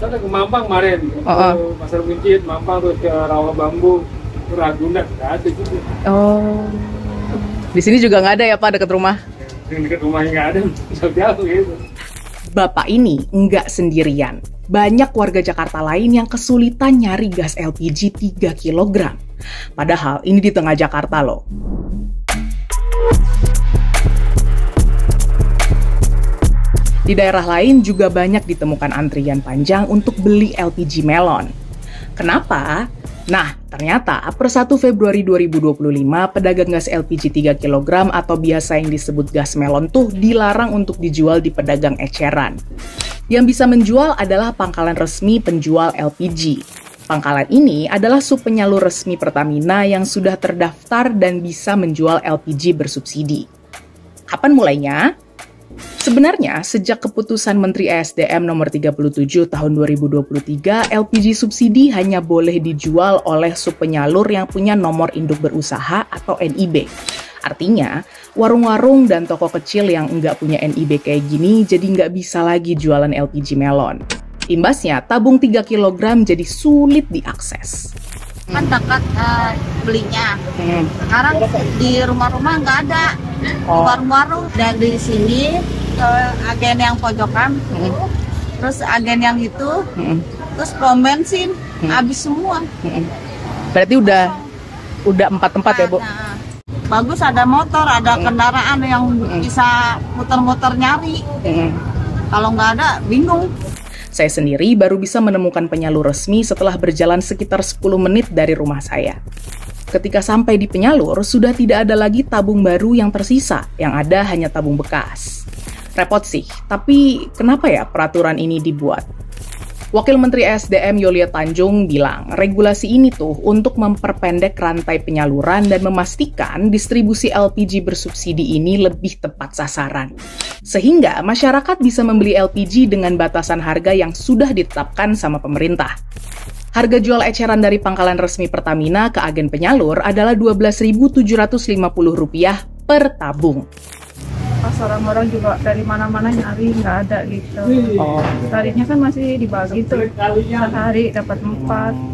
sana ke Mampang kemarin, ke Pasar Buncit, Mampang terus ke Rawa Bambu, ke Ragunan, nggak ada juga. Oh, di sini juga nggak ada ya Pak, dekat rumah? Dekat rumahnya nggak ada, jauh gitu. Bapak ini nggak sendirian. Banyak warga Jakarta lain yang kesulitan nyari gas LPG 3 kg. Padahal ini di tengah Jakarta loh. Di daerah lain juga banyak ditemukan antrian panjang untuk beli LPG melon. Kenapa? Nah, ternyata per 1 Februari 2025, pedagang gas LPG 3 kg atau biasa yang disebut gas melon tuh dilarang untuk dijual di pedagang eceran. Yang bisa menjual adalah pangkalan resmi penjual LPG. Pangkalan ini adalah subpenyalur resmi Pertamina yang sudah terdaftar dan bisa menjual LPG bersubsidi. Kapan mulainya? Sebenarnya, sejak keputusan Menteri ESDM nomor 37 tahun 2023, LPG subsidi hanya boleh dijual oleh subpenyalur yang punya nomor induk berusaha atau NIB. Artinya, warung-warung dan toko kecil yang nggak punya NIB kayak gini jadi nggak bisa lagi jualan LPG melon. Imbasnya, tabung 3 kg jadi sulit diakses. Kan dekat belinya. Sekarang di rumah-rumah nggak ada. Warung-warung dari sini ke agen yang pojokan, terus agen yang itu, terus pom bensin, habis semua. Berarti udah 4 tempat ya, Bu? Nah, bagus ada motor, ada kendaraan yang bisa muter-muter nyari. Kalau nggak ada, bingung. Saya sendiri baru bisa menemukan penyalur resmi setelah berjalan sekitar 10 menit dari rumah saya. Ketika sampai di penyalur, sudah tidak ada lagi tabung baru yang tersisa, yang ada hanya tabung bekas. Repot sih, tapi kenapa ya peraturan ini dibuat? Wakil Menteri ESDM Yulia Tanjung bilang, regulasi ini tuh untuk memperpendek rantai penyaluran dan memastikan distribusi LPG bersubsidi ini lebih tepat sasaran. Sehingga masyarakat bisa membeli LPG dengan batasan harga yang sudah ditetapkan sama pemerintah. Harga jual eceran dari pangkalan resmi Pertamina ke agen penyalur adalah Rp12.750 per tabung. Pas orang-orang juga dari mana-mana nyari nggak ada gitu. Tadinya kan masih dibagi tuh, sehari dapat 4,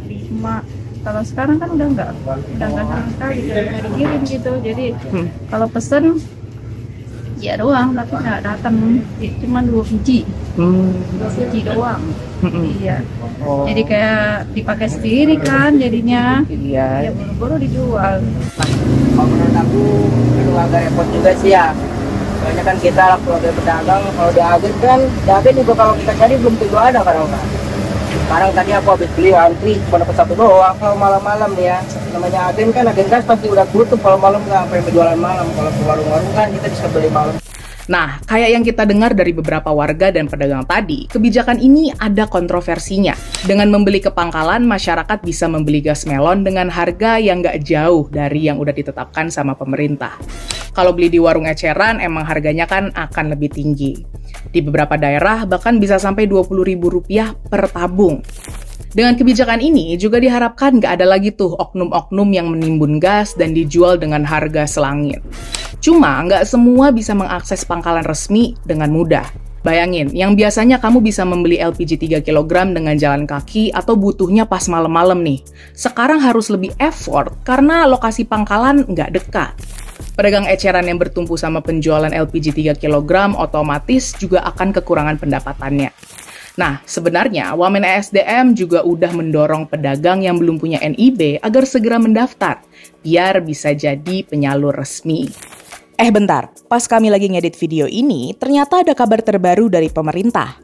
5. Kalau sekarang kan udah nggak sama sekali, udah dikirim gitu. Jadi kalau pesen ya doang, tapi nggak datang, cuma 2 biji, 2 biji doang. Iya. Jadi kayak dipakai sendiri kan jadinya. Iya. Ya buru-buru dijual. Kalau menurut aku itu agak repot juga sih ya. Soalnya kan kita keluarga pedagang, kalau di agen juga kalau kita cari belum tentu ada kadang-kadang. Sekarang tadi aku habis beli antri cuma dapat 1 doang kalau malam-malam nih ya. Namanya agen gas pasti udah tutup kalau malam nggak sampai berjualan malam. Kalau ke warung-warung kan kita bisa beli malam. Nah, kayak yang kita dengar dari beberapa warga dan pedagang tadi, kebijakan ini ada kontroversinya. Dengan membeli ke pangkalan, masyarakat bisa membeli gas melon dengan harga yang nggak jauh dari yang udah ditetapkan sama pemerintah. Kalau beli di warung eceran, emang harganya kan akan lebih tinggi. Di beberapa daerah, bahkan bisa sampai Rp20.000 per tabung. Dengan kebijakan ini, juga diharapkan nggak ada lagi tuh oknum-oknum yang menimbun gas dan dijual dengan harga selangit. Cuma nggak semua bisa mengakses pangkalan resmi dengan mudah. Bayangin, yang biasanya kamu bisa membeli LPG 3 kg dengan jalan kaki atau butuhnya pas malam-malam nih. Sekarang harus lebih effort karena lokasi pangkalan nggak dekat. Pedagang eceran yang bertumpu sama penjualan LPG 3 kg otomatis juga akan kekurangan pendapatannya. Nah, sebenarnya Wamen ESDM juga udah mendorong pedagang yang belum punya NIB agar segera mendaftar, biar bisa jadi penyalur resmi. Bentar, pas kami lagi ngedit video ini, ternyata ada kabar terbaru dari pemerintah.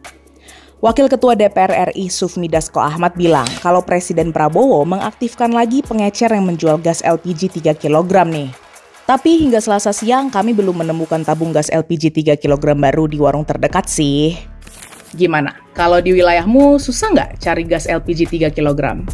Wakil Ketua DPR RI Sufmi Dasko Ahmad bilang kalau Presiden Prabowo mengaktifkan lagi pengecer yang menjual gas LPG 3 kg nih. Tapi hingga Selasa siang kami belum menemukan tabung gas LPG 3 kg baru di warung terdekat sih. Gimana? Kalau di wilayahmu susah nggak cari gas LPG 3 kg?